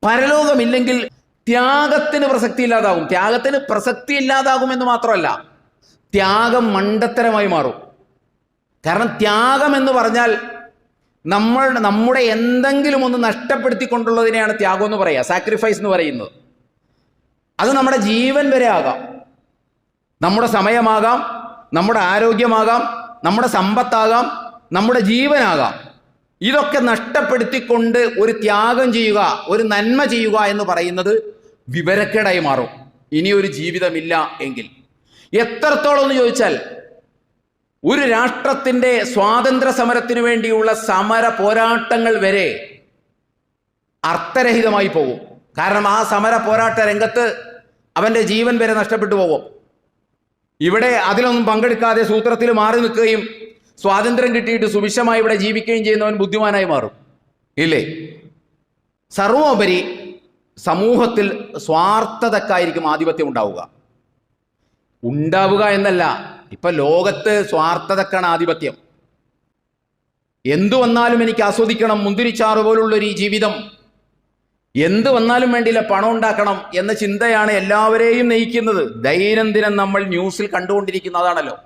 പരലോകമില്ലെങ്കിൽ ത്യാഗത്തിന് പ്രസക്തി ഇല്ലാതാകും. ത്യാഗത്തിന് പ്രസക്തി ഇല്ലാതാകുമെന്ന് മാത്രമല്ല, ത്യാഗം മണ്ടത്തരമായി മാറും. കാരണം ത്യാഗം എന്ന് പറഞ്ഞാൽ നമ്മുടെ എന്തെങ്കിലും ഒന്ന് നഷ്ടപ്പെടുത്തിക്കൊണ്ടുള്ളതിനെയാണ് ത്യാഗം എന്ന് പറയുക, സാക്രിഫൈസ് എന്ന് പറയുന്നത്. അത് നമ്മുടെ ജീവൻ വരെ ആകാം, നമ്മുടെ സമയമാകാം, നമ്മുടെ ആരോഗ്യമാകാം, നമ്മുടെ സമ്പത്താകാം, നമ്മുടെ ജീവനാകാം. ഇതൊക്കെ നഷ്ടപ്പെടുത്തിക്കൊണ്ട് ഒരു ത്യാഗം ചെയ്യുക, ഒരു നന്മ ചെയ്യുക എന്ന് പറയുന്നത് വിവരക്കേടായി മാറും ഇനിയൊരു ജീവിതമില്ല എങ്കിൽ. എത്രത്തോളം എന്ന് ചോദിച്ചാൽ, ഒരു രാഷ്ട്രത്തിൻ്റെ സ്വാതന്ത്ര്യ സമരത്തിന് വേണ്ടിയുള്ള സമര പോരാട്ടങ്ങൾ വരെ അർത്ഥരഹിതമായി പോകും. കാരണം ആ സമര പോരാട്ട രംഗത്ത് അവൻ്റെ ജീവൻ വരെ നഷ്ടപ്പെട്ടു പോകും. ഇവിടെ അതിലൊന്നും പങ്കെടുക്കാതെ സൂത്രത്തിൽ മാറി നിൽക്കുകയും സ്വാതന്ത്ര്യം കിട്ടിയിട്ട് സുഭിക്ഷമായി ഇവിടെ ജീവിക്കുകയും ചെയ്യുന്നവൻ ബുദ്ധിമാനായി മാറും, ഇല്ലേ? സർവോപരി സമൂഹത്തിൽ സ്വാർത്ഥതക്കായിരിക്കും ആധിപത്യം ഉണ്ടാവുക എന്നല്ല, ഇപ്പൊ ലോകത്ത് സ്വാർത്ഥതക്കാണ് ആധിപത്യം. എന്തു വന്നാലും എനിക്ക് ആസ്വദിക്കണം, മുന്തിരിച്ചാറ് പോലുള്ളൊരു ഈ ജീവിതം, എന്ത് വന്നാലും വേണ്ടിയില്ല, പണം ഉണ്ടാക്കണം എന്ന ചിന്തയാണ് എല്ലാവരെയും നയിക്കുന്നത്. ദൈനംദിനം നമ്മൾ ന്യൂസിൽ കണ്ടുകൊണ്ടിരിക്കുന്നതാണല്ലോ.